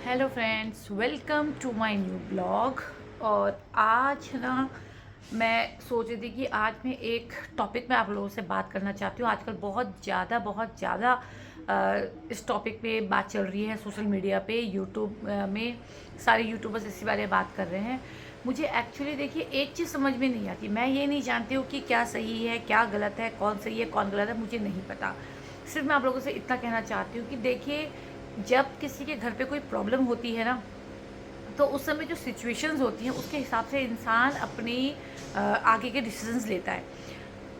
Hello friends, welcome to my new blog. और आज ना मैं सोच रही थी कि आज मैं एक टॉपिक में आप लोगों से बात करना चाहती हूँ। आजकल बहुत ज़्यादा इस टॉपिक पे बात चल रही है सोशल मीडिया पे, यूट्यूब में सारे यूट्यूबर्स इसी बारे में बात कर रहे हैं। मुझे एक्चुअली देखिए एक चीज़ समझ में नहीं आती। मैं ये नहीं जानती हूँ कि क्या सही है क्या गलत है, कौन सही है कौन गलत है, मुझे नहीं पता। सिर्फ मैं आप लोगों से इतना कहना चाहती हूँ कि देखिए, जब किसी के घर पे कोई प्रॉब्लम होती है ना, तो उस समय जो सिचुएशंस होती हैं उसके हिसाब से इंसान अपनी आगे के डिसीजंस लेता है।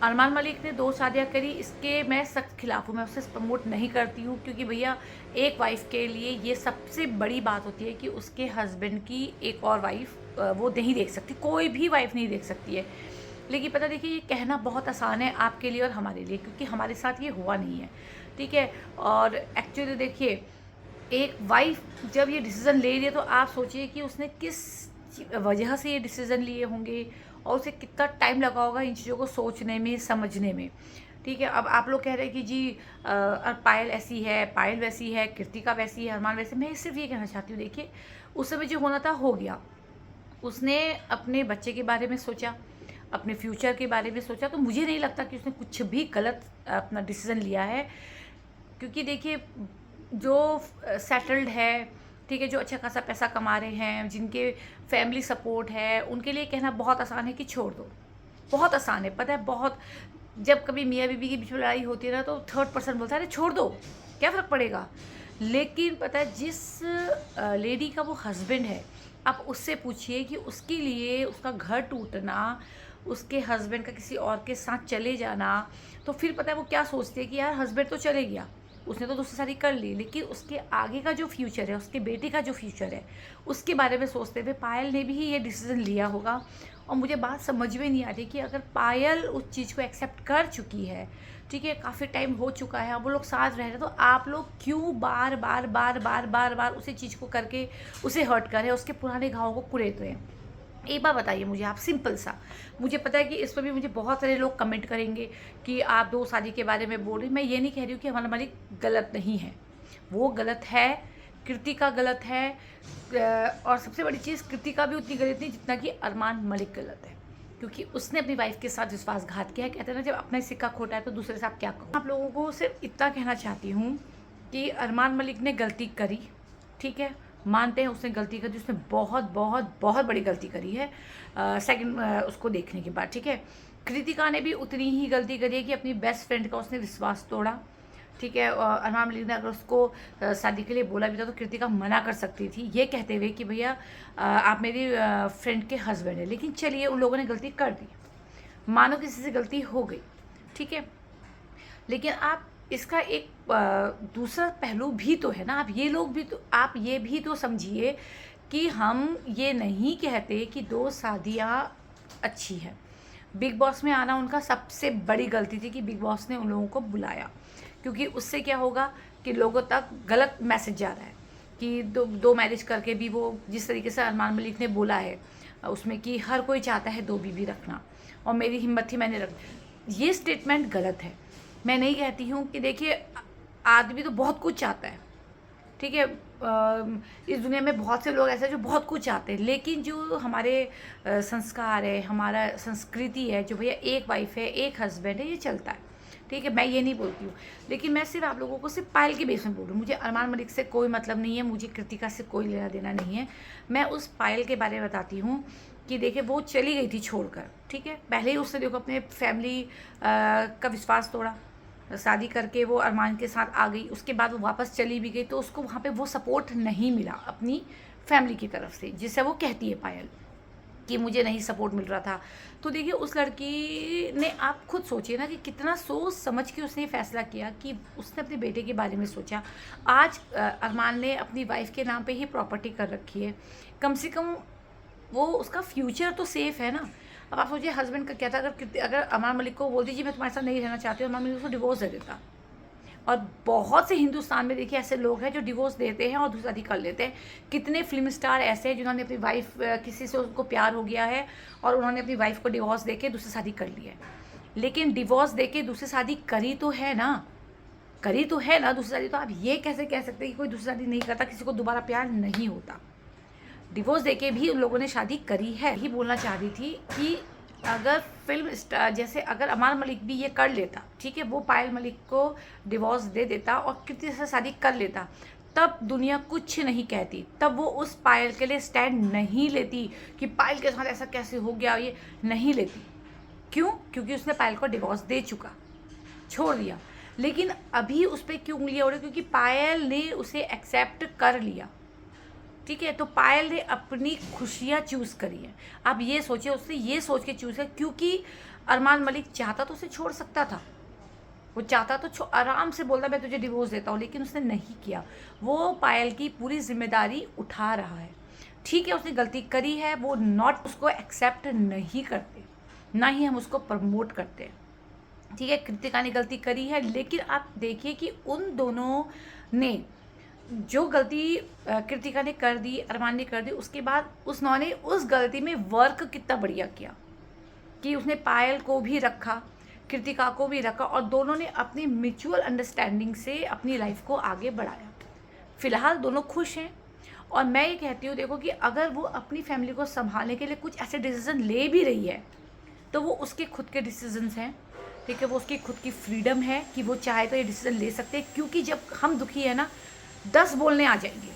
अरमान मलिक ने 2 शादियाँ करी, इसके मैं सख्त खिलाफ हूँ। मैं उसे प्रमोट नहीं करती हूँ, क्योंकि भैया एक वाइफ़ के लिए ये सबसे बड़ी बात होती है कि उसके हस्बैंड की एक और वाइफ़ वो नहीं देख सकती, कोई भी वाइफ़ नहीं देख सकती है। लेकिन पता देखिए, ये कहना बहुत आसान है आपके लिए और हमारे लिए, क्योंकि हमारे साथ ये हुआ नहीं है, ठीक है। और एक्चुअली देखिए, एक वाइफ जब ये डिसीज़न ले रही है तो आप सोचिए कि उसने किस वजह से ये डिसीज़न लिए होंगे और उसे कितना टाइम लगा होगा इन चीज़ों को सोचने में, समझने में, ठीक है। अब आप लोग कह रहे हैं कि जी पायल ऐसी है, पायल वैसी है, कृतिका वैसी है, अरमान वैसे। मैं सिर्फ ये कहना चाहती हूँ, देखिए उस समय जो होना था हो गया। उसने अपने बच्चे के बारे में सोचा, अपने फ्यूचर के बारे में सोचा, तो मुझे नहीं लगता कि उसने कुछ भी गलत अपना डिसीज़न लिया है। क्योंकि देखिए, जो सेटल्ड है, ठीक है, जो अच्छा खासा पैसा कमा रहे हैं, जिनके फैमिली सपोर्ट है, उनके लिए कहना बहुत आसान है कि छोड़ दो। बहुत आसान है, पता है, बहुत। जब कभी मियाँ बीवी के बीच में लड़ाई होती है ना, तो थर्ड पर्सन बोलता है अरे छोड़ दो, क्या फ़र्क पड़ेगा। लेकिन पता है, जिस लेडी का वो हस्बैंड है, आप उससे पूछिए कि उसके लिए उसका घर टूटना, उसके हस्बैंड का किसी और के साथ चले जाना, तो फिर पता है वो क्या सोचती है कि यार हस्बैंड तो चले गया, उसने तो दूसरी शादी कर ली, लेकिन उसके आगे का जो फ्यूचर है, उसके बेटे का जो फ्यूचर है, उसके बारे में सोचते हुए पायल ने भी ये डिसीज़न लिया होगा। और मुझे बात समझ में नहीं आ रही कि अगर पायल उस चीज़ को एक्सेप्ट कर चुकी है, ठीक है, काफ़ी टाइम हो चुका है, अब वो लोग साथ रह रहे हैं, तो आप लोग क्यों बार बार बार बार बार बार उसी चीज़ को करके उसे हर्ट कर रहे हैं, उसके पुराने घावों को कुरेद रहे हैं। एक बात बताइए मुझे आप, सिंपल सा। मुझे पता है कि इस पर भी मुझे बहुत सारे लोग कमेंट करेंगे कि आप 2 शादी के बारे में बोल रही हैं। मैं ये नहीं कह रही हूँ कि हमारा मालिक गलत नहीं है, वो गलत है, कृतिका गलत है, और सबसे बड़ी चीज़, कृतिका भी उतनी गलत नहीं जितना कि अरमान मलिक गलत है, क्योंकि उसने अपनी वाइफ के साथ विश्वासघात किया है। कहते हैं ना, जब अपना ही सिक्का खोटा है तो दूसरे से आप क्या कहो। आप लोगों को सिर्फ इतना कहना चाहती हूँ कि अरमान मलिक ने गलती करी, ठीक है, मानते हैं उसने गलती करी, उसने बहुत बहुत बहुत बड़ी गलती करी है सेकंड उसको देखने के बाद, ठीक है। कृतिका ने भी उतनी ही गलती करी है कि अपनी बेस्ट फ्रेंड का उसने विश्वास तोड़ा, ठीक है। अरमान मलिक ने अगर उसको शादी के लिए बोला भी था तो कृतिका मना कर सकती थी, ये कहते हुए कि भैया आप मेरी फ्रेंड के हस्बैंड है। लेकिन चलिए, उन लोगों ने गलती कर दी, मानो किसी से गलती हो गई, ठीक है। लेकिन आप इसका एक दूसरा पहलू भी तो है ना, आप ये भी तो समझिए कि हम ये नहीं कहते कि 2 शादियाँ अच्छी हैं। बिग बॉस में आना उनका सबसे बड़ी गलती थी कि बिग बॉस ने उन लोगों को बुलाया, क्योंकि उससे क्या होगा कि लोगों तक गलत मैसेज जा रहा है कि दो मैरिज करके भी, वो जिस तरीके से अरमान मलिक ने बोला है उसमें कि हर कोई चाहता है 2 बीवी रखना, और मेरी हिम्मत थी मैंने रख। ये स्टेटमेंट गलत है। मैं नहीं कहती हूँ कि देखिए, आदमी तो बहुत कुछ चाहता है, ठीक है। इस दुनिया में बहुत से लोग ऐसे हैं जो बहुत कुछ चाहते हैं, लेकिन जो हमारे संस्कार है, हमारा संस्कृति है, जो भैया एक वाइफ है एक हस्बैंड है, ये चलता है, ठीक है। मैं ये नहीं बोलती हूँ, लेकिन मैं सिर्फ आप लोगों को सिर्फ पायल के बेस में बोल रही हूँ। मुझे अरमान मलिक से कोई मतलब नहीं है, मुझे कृतिका से कोई लेना देना नहीं है। मैं उस पायल के बारे में बताती हूँ कि देखिए, वो चली गई थी छोड़कर, ठीक है। पहले ही उसने देखो अपने फैमिली का विश्वास तोड़ा, शादी करके वो अरमान के साथ आ गई, उसके बाद वो वापस चली भी गई, तो उसको वहाँ पे वो सपोर्ट नहीं मिला अपनी फैमिली की तरफ से, जिससे वो कहती है पायल कि मुझे नहीं सपोर्ट मिल रहा था। तो देखिए, उस लड़की ने, आप खुद सोचिए ना कि कितना सोच समझ के उसने फैसला किया कि उसने अपने बेटे के बारे में सोचा। आज अरमान ने अपनी वाइफ के नाम पे ही प्रॉपर्टी कर रखी है, कम से कम वो, उसका फ्यूचर तो सेफ है ना। अब आप सोचिए हस्बैंड का क्या था, अगर अरमान मलिक को बोल दीजिए मैं तुम्हारे साथ नहीं रहना चाहती हूँ, अरमान मलिक उसको डिवोर्स दे देता। और बहुत से हिंदुस्तान में देखिए ऐसे लोग हैं जो डिवोर्स देते हैं और दूसरी शादी कर लेते हैं। कितने फिल्म स्टार ऐसे हैं जिन्होंने अपनी वाइफ, किसी से उनको प्यार हो गया है और उन्होंने अपनी वाइफ को डिवोर्स देके दूसरी शादी कर ली है, लेकिन डिवोर्स देके दूसरी शादी करी तो है ना, करी तो है ना दूसरी शादी, तो आप ये कैसे कह सकते हैं कि कोई दूसरी शादी नहीं करता, किसी को दोबारा प्यार नहीं होता। डिवोर्स देके भी उन लोगों ने शादी करी है। ही बोलना चाह रही थी कि अगर फिल्म स्टार जैसे अगर अमान मलिक भी ये कर लेता, ठीक है, वो पायल मलिक को डिवोर्स दे देता और किसी से शादी कर लेता, तब दुनिया कुछ नहीं कहती, तब वो उस पायल के लिए स्टैंड नहीं लेती कि पायल के साथ ऐसा कैसे हो गया, ये नहीं लेती। क्यों? क्योंकि उसने पायल को डिवोर्स दे चुका, छोड़ दिया। लेकिन अभी उस पर क्यों उंगलियां उड़ रही? क्योंकि पायल ने उसे एक्सेप्ट कर लिया, ठीक है। तो पायल ने अपनी खुशियाँ चूज़ करी है। आप ये सोचिए, उसने ये सोच के चूज़ किया क्योंकि अरमान मलिक चाहता तो उसे छोड़ सकता था, वो चाहता तो आराम से बोलता मैं तुझे डिवोर्स देता हूँ, लेकिन उसने नहीं किया। वो पायल की पूरी जिम्मेदारी उठा रहा है, ठीक है। उसने गलती करी है, वो नॉट उसको एक्सेप्ट नहीं करते, ना ही हम उसको प्रमोट करते, ठीक है। कृतिका ने गलती करी है, लेकिन आप देखिए कि उन दोनों ने जो गलती कृतिका ने कर दी, अरमान ने कर दी, उसके बाद उसने उस गलती में वर्क कितना बढ़िया किया कि उसने पायल को भी रखा, कृतिका को भी रखा, और दोनों ने अपनी म्यूचुअल अंडरस्टैंडिंग से अपनी लाइफ को आगे बढ़ाया। फिलहाल दोनों खुश हैं। और मैं ये कहती हूँ, देखो कि अगर वो अपनी फैमिली को संभालने के लिए कुछ ऐसे डिसीजन ले भी रही है, तो वो उसके खुद के डिसीजंस हैं, ठीक है। वो उसकी खुद की फ्रीडम है कि वो चाहे तो ये डिसीजन ले सकते हैं, क्योंकि जब हम दुखी है ना, 10 बोलने आ जाएंगे,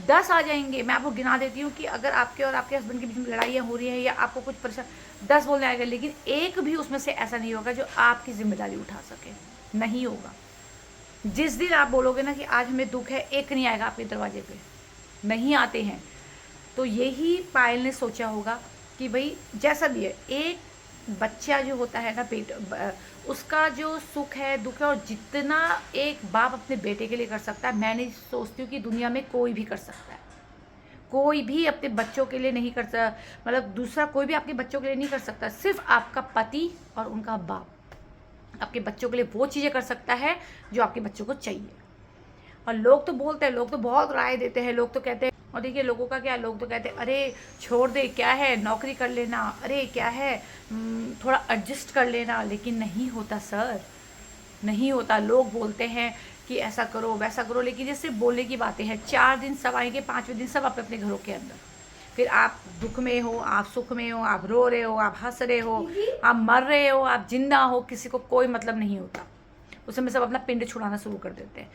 10 आ जाएंगे। मैं आपको गिना देती हूँ कि अगर आपके और आपके हस्बैंड के बीच में लड़ाइयाँ हो रही हैं या आपको कुछ परेशान, 10 बोलने आएगा, लेकिन एक भी उसमें से ऐसा नहीं होगा जो आपकी जिम्मेदारी उठा सके, नहीं होगा। जिस दिन आप बोलोगे ना कि आज हमें दुख है, एक नहीं आएगा आपके दरवाजे पे, नहीं आते हैं। तो यही पायल ने सोचा होगा कि भाई जैसा भी है, एक बच्चा जो होता है ना, पेट उसका जो सुख है, दुख है, और जितना एक बाप अपने बेटे के लिए कर सकता है, मैं नहीं सोचती हूँ कि दुनिया में कोई भी कर सकता है। कोई भी अपने बच्चों के लिए नहीं कर सकता, मतलब दूसरा कोई भी आपके बच्चों के लिए नहीं कर सकता। सिर्फ आपका पति और उनका बाप आपके बच्चों के लिए वो चीज़ें कर सकता है जो आपके बच्चों को चाहिए। और लोग तो बोलते हैं, लोग तो बहुत राय देते हैं, लोग तो कहते हैं, और देखिए लोगों का क्या, लोग तो कहते हैं अरे छोड़ दे, क्या है, नौकरी कर लेना, अरे क्या है, थोड़ा एडजस्ट कर लेना। लेकिन नहीं होता सर, नहीं होता। लोग बोलते हैं कि ऐसा करो वैसा करो, लेकिन ये सिर्फ बोलने की बातें हैं। 4 दिन सब आएंगे, 5वें दिन सब अपने अपने घरों के अंदर। फिर आप दुख में हो, आप सुख में हो, आप रो रहे हो, आप हंस रहे हो, आप मर रहे हो, आप जिंदा हो, किसी को कोई मतलब नहीं होता। उस समय सब अपना पिंड छुड़ाना शुरू कर देते हैं।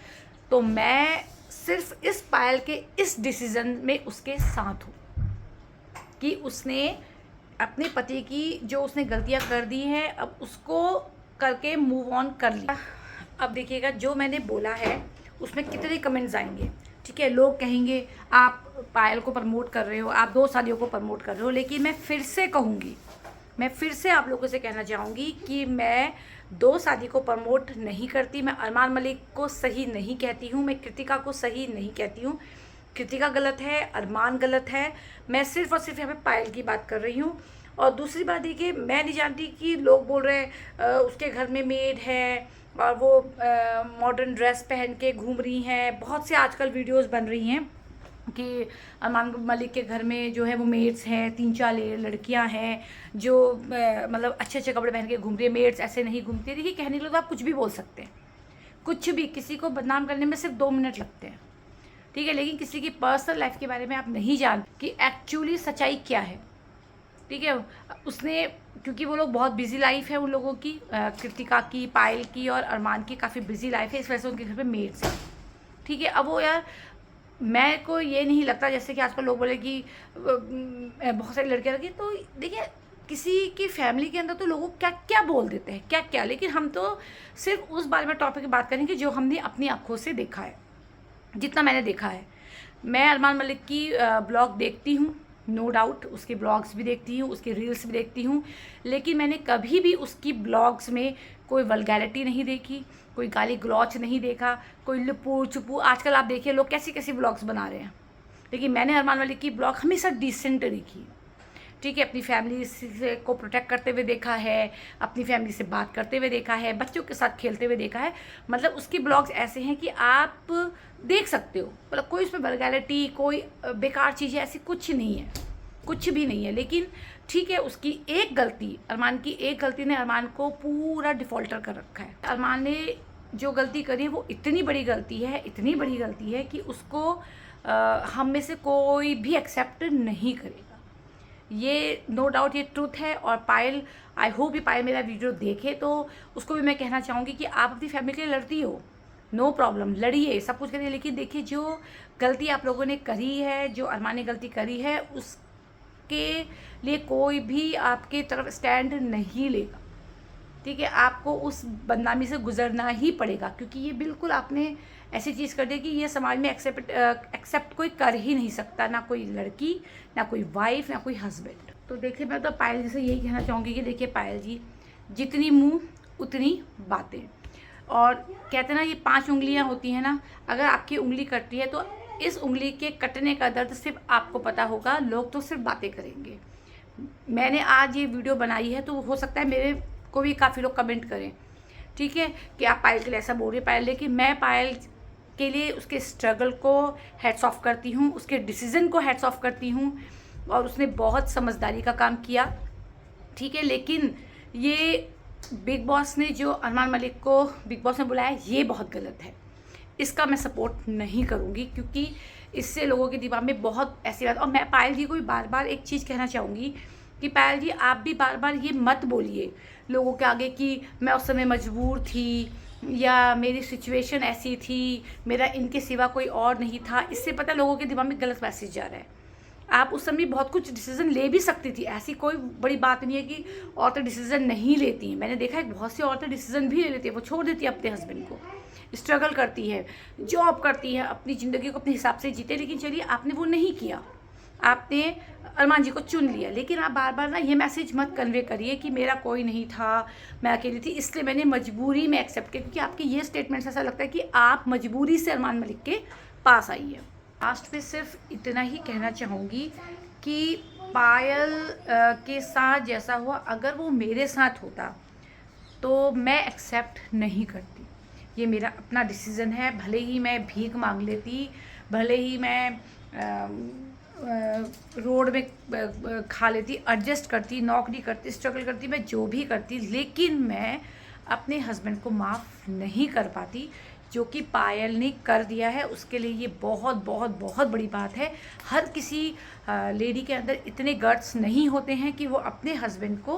तो मैं सिर्फ इस पायल के इस डिसीज़न में उसके साथ हूँ कि उसने अपने पति की जो उसने गलतियाँ कर दी हैं, अब उसको करके मूव ऑन कर लिया। अब देखिएगा जो मैंने बोला है उसमें कितने कमेंट्स आएंगे, ठीक है। लोग कहेंगे आप पायल को प्रमोट कर रहे हो, आप 2 शादियों को प्रमोट कर रहे हो, लेकिन मैं फिर से कहूँगी, मैं फिर से आप लोगों से कहना चाहूँगी कि मैं 2 शादी को प्रमोट नहीं करती। मैं अरमान मलिक को सही नहीं कहती हूँ, मैं कृतिका को सही नहीं कहती हूँ। कृतिका गलत है, अरमान गलत है, मैं सिर्फ और सिर्फ यहाँ पे पायल की बात कर रही हूँ। और दूसरी बात देखिए, मैं नहीं जानती कि लोग बोल रहे हैं उसके घर में मेड है और वो मॉडर्न ड्रेस पहन के घूम रही हैं। बहुत से आजकल वीडियोस बन रही हैं कि अरमान मलिक के घर में जो है वो मेड्स हैं, 3-4 लड़कियां हैं जो मतलब अच्छे अच्छे कपड़े पहन के घूम रही है। मेड्स ऐसे नहीं घूमती है। देखिए कहने के लिए तो आप कुछ भी बोल सकते हैं, कुछ भी, किसी को बदनाम करने में सिर्फ 2 मिनट लगते हैं, ठीक है। लेकिन किसी की पर्सनल लाइफ के बारे में आप नहीं जानते कि एक्चुअली सच्चाई क्या है, ठीक है। उसने, क्योंकि वो लोग बहुत बिजी लाइफ है उन लोगों की, कृतिका की, पायल की और अरमान की काफ़ी बिजी लाइफ है, इस वजह से उनके घर पे मेड्स हैं, ठीक है। अब वो यार, मैं को ये नहीं लगता जैसे कि आजकल लोग बोले कि बहुत सारी लड़कियां रखी, तो देखिए किसी की फैमिली के अंदर तो लोगों क्या क्या बोल देते हैं, क्या क्या। लेकिन हम तो सिर्फ उस बारे में टॉपिक की बात करेंगे जो हमने अपनी आंखों से देखा है, जितना मैंने देखा है। मैं अरमान मलिक की ब्लॉग देखती हूँ, नो डाउट, उसके ब्लॉग्स भी देखती हूँ, उसके रील्स भी देखती हूँ, लेकिन मैंने कभी भी उसकी ब्लॉग्स में कोई वल्गैरिटी नहीं देखी, कोई गाली गलौच नहीं देखा, कोई लुपू चुपू। आजकल आप देखिए लोग कैसी कैसी ब्लॉग्स बना रहे हैं, लेकिन मैंने अरमान मलिक की ब्लॉग हमेशा डिसेंट देखी, ठीक है। अपनी फैमिली से को प्रोटेक्ट करते हुए देखा है, अपनी फैमिली से बात करते हुए देखा है, बच्चों के साथ खेलते हुए देखा है। मतलब उसकी ब्लॉग्स ऐसे हैं कि आप देख सकते हो, मतलब कोई उसमें वल्गैरिटी, कोई बेकार चीज़ें ऐसी कुछ नहीं है, कुछ भी नहीं है। लेकिन ठीक है, उसकी एक गलती, अरमान की एक गलती ने अरमान को पूरा डिफ़ॉल्टर कर रखा है। अरमान ने जो गलती करी है वो इतनी बड़ी गलती है, इतनी बड़ी गलती है कि उसको हम में से कोई भी एक्सेप्ट नहीं करेगा। ये नो डाउट ये ट्रूथ है। और पायल, आई होप ये पायल मेरा वीडियो देखे तो उसको भी मैं कहना चाहूँगी कि आप अपनी फैमिली के लिए लड़ती हो, नो प्रॉब्लम, लड़िए, सब कुछ करिए, लेकिन देखिए जो गलती आप लोगों ने करी है, जो अरमान ने गलती करी है, उसके लिए कोई भी आपके तरफ स्टैंड नहीं लेगा, ठीक है। आपको उस बदनामी से गुजरना ही पड़ेगा, क्योंकि ये बिल्कुल आपने ऐसी चीज़ कर दी कि ये समाज में एक्सेप्ट कोई कर ही नहीं सकता, ना कोई लड़की, ना कोई वाइफ, ना कोई हस्बैंड। तो देखिए मैं तो पायल जी से यही कहना चाहूँगी कि देखिए पायल जी, जितनी मुँह उतनी बातें। और कहते हैं ना, ये 5 उंगलियाँ होती हैं ना, अगर आपकी उंगली कटती है तो इस उंगली के कटने का दर्द सिर्फ आपको पता होगा, लोग तो सिर्फ बातें करेंगे। मैंने आज ये वीडियो बनाई है तो हो सकता है मेरे को भी काफ़ी लोग कमेंट करें, ठीक है, कि आप पायल के लिए ऐसा बोल रही है पायल, लेकिन मैं पायल के लिए उसके स्ट्रगल को हेड्स ऑफ करती हूँ, उसके डिसीज़न को हेड्स ऑफ करती हूँ, और उसने बहुत समझदारी का काम किया, ठीक है। लेकिन ये बिग बॉस ने जो अरमान मलिक को बिग बॉस ने बुलाया, ये बहुत गलत है, इसका मैं सपोर्ट नहीं करूँगी, क्योंकि इससे लोगों के दिमाग में बहुत ऐसी बात। और मैं पायल जी को भी बार बार एक चीज़ कहना चाहूँगी कि पायल जी, आप भी बार बार ये मत बोलिए लोगों के आगे कि मैं उस समय मजबूर थी, या मेरी सिचुएशन ऐसी थी, मेरा इनके सिवा कोई और नहीं था। इससे पता लोगों के दिमाग में गलत मैसेज जा रहा है। आप उस समय बहुत कुछ डिसीज़न ले भी सकती थी, ऐसी कोई बड़ी बात नहीं है कि औरतें डिसीज़न नहीं लेती हैं। मैंने देखा है बहुत सी औरतें डिसीज़न भी ले लेती है, वो छोड़ देती है अपने हस्बैंड को, स्ट्रगल करती है, जॉब करती है, अपनी ज़िंदगी को अपने हिसाब से जीते। लेकिन चलिए, आपने वो नहीं किया, आपने अरमान जी को चुन लिया। लेकिन आप बार बार ना ये मैसेज मत कन्वे करिए कि मेरा कोई नहीं था, मैं अकेली थी, इसलिए मैंने मजबूरी में एक्सेप्ट किया, क्योंकि आपके ये स्टेटमेंट से ऐसा लगता है कि आप मजबूरी से अरमान मलिक के पास आई है। लास्ट में सिर्फ इतना ही कहना चाहूँगी कि पायल के साथ जैसा हुआ, अगर वो मेरे साथ होता तो मैं एक्सेप्ट नहीं करती। ये मेरा अपना डिसीज़न है, भले ही मैं भीख मांग लेती, भले ही मैं रोड में खा लेती, एडजस्ट करती, नौकरी करती, स्ट्रगल करती, मैं जो भी करती, लेकिन मैं अपने हस्बैंड को माफ़ नहीं कर पाती। जो कि पायल ने कर दिया है, उसके लिए ये बहुत बहुत बहुत बड़ी बात है। हर किसी लेडी के अंदर इतने गट्स नहीं होते हैं कि वो अपने हस्बैंड को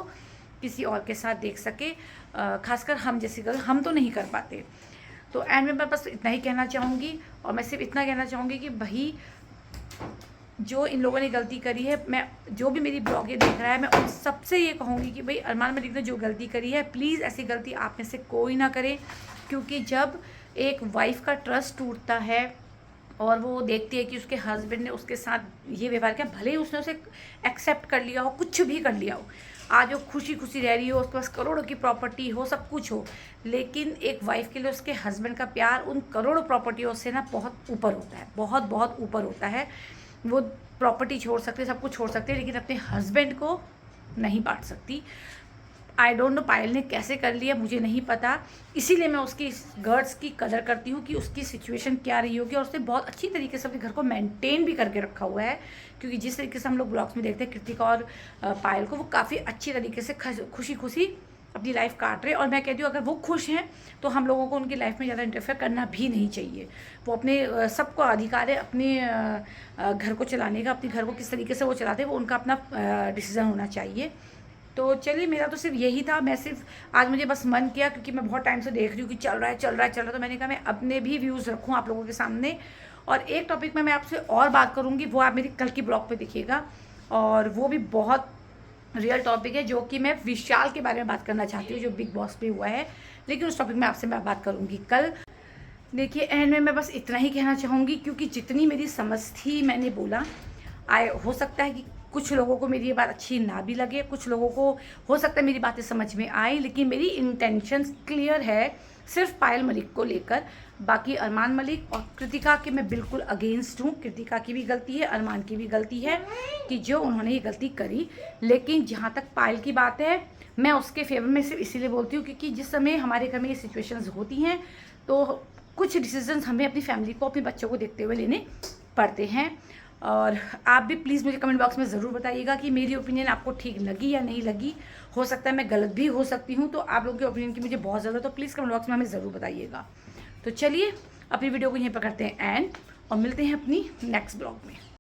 किसी और के साथ देख सके, खासकर हम जैसी गर्ल, हम तो नहीं कर पाते। तो एंड में मैं बस इतना ही कहना चाहूँगी, और मैं सिर्फ इतना कहना चाहूँगी कि भाई, जो इन लोगों ने गलती करी है, मैं जो भी मेरी ब्लॉग ये देख रहा है, मैं उन सबसे ये कहूँगी कि भाई, अरमान मलिक ने जो गलती करी है, प्लीज़ ऐसी गलती आप में से कोई ना करे। क्योंकि जब एक वाइफ का ट्रस्ट टूटता है और वो देखती है कि उसके हस्बैंड ने उसके साथ ये व्यवहार किया, भले ही उसने उसे एक्सेप्ट कर लिया हो, कुछ भी कर लिया हो, आज वो खुशी खुशी रह रही हो, उसके पास करोड़ों की प्रॉपर्टी हो, सब कुछ हो, लेकिन एक वाइफ के लिए उसके हस्बैंड का प्यार उन करोड़ों प्रॉपर्टियों से ना बहुत ऊपर होता है, बहुत बहुत ऊपर होता है। वो प्रॉपर्टी छोड़ सकते, सब कुछ छोड़ सकते, लेकिन अपने हस्बैंड को नहीं बांट सकती। आई डोंट नो पायल ने कैसे कर लिया, मुझे नहीं पता, इसीलिए मैं उसकी गर्ड्स की कदर करती हूँ कि उसकी सिचुएशन क्या रही होगी, और उसने बहुत अच्छी तरीके से अपने घर को मेंटेन भी करके रखा हुआ है। क्योंकि जिस तरीके से हम लोग ब्लॉग्स में देखते हैं कृतिका और पायल को, वो काफ़ी अच्छी तरीके से खुशी खुशी अपनी लाइफ काट रहे हैं। और मैं कहती हूँ, अगर वो खुश हैं तो हम लोगों को उनकी लाइफ में ज़्यादा इंटरफेयर करना भी नहीं चाहिए। वो अपने सबको अधिकार है अपने घर को चलाने का, अपने घर को किस तरीके से वो चलाते हैं वो उनका अपना डिसीज़न होना चाहिए। तो चलिए, मेरा तो सिर्फ यही था। मैं सिर्फ आज मुझे बस मन किया, क्योंकि मैं बहुत टाइम से देख रही हूँ कि चल रहा है, तो मैंने कहा मैं अपने भी व्यूज़ रखूँ आप लोगों के सामने। और एक टॉपिक में मैं आपसे और बात करूँगी, वो आप मेरी कल की ब्लॉग पे देखिएगा, और वो भी बहुत रियल टॉपिक है, जो कि मैं विशाल के बारे में बात करना चाहती हूँ, जो बिग बॉस पे हुआ है। लेकिन उस टॉपिक में आपसे मैं बात करूँगी कल। देखिए, एंड में मैं बस इतना ही कहना चाहूँगी, क्योंकि जितनी मेरी समझ थी मैंने बोला। हो सकता है कि कुछ लोगों को मेरी ये बात अच्छी ना भी लगे, कुछ लोगों को हो सकता है मेरी बातें समझ में आए, लेकिन मेरी इंटेंशंस क्लियर है सिर्फ पायल मलिक को लेकर। बाकी अरमान मलिक और कृतिका के मैं बिल्कुल अगेंस्ट हूँ। कृतिका की भी गलती है, अरमान की भी गलती है कि जो उन्होंने ये गलती करी। लेकिन जहाँ तक पायल की बात है, मैं उसके फेवर में सिर्फ इसीलिए बोलती हूँ क्योंकि जिस समय हमारे घर में ये सिचुएशंस होती हैं तो कुछ डिसीजंस हमें अपनी फैमिली को, अपने बच्चों को देखते हुए लेने पड़ते हैं। और आप भी प्लीज़ मुझे कमेंट बॉक्स में ज़रूर बताइएगा कि मेरी ओपिनियन आपको ठीक लगी या नहीं लगी। हो सकता है मैं गलत भी हो सकती हूँ, तो आप लोगों के ओपिनियन की मुझे बहुत ज़रूरत है, तो प्लीज़ कमेंट बॉक्स में हमें ज़रूर बताइएगा। तो चलिए अपनी वीडियो को यहीं पर करते हैं एंड, और मिलते हैं अपनी नेक्स्ट ब्लॉग में।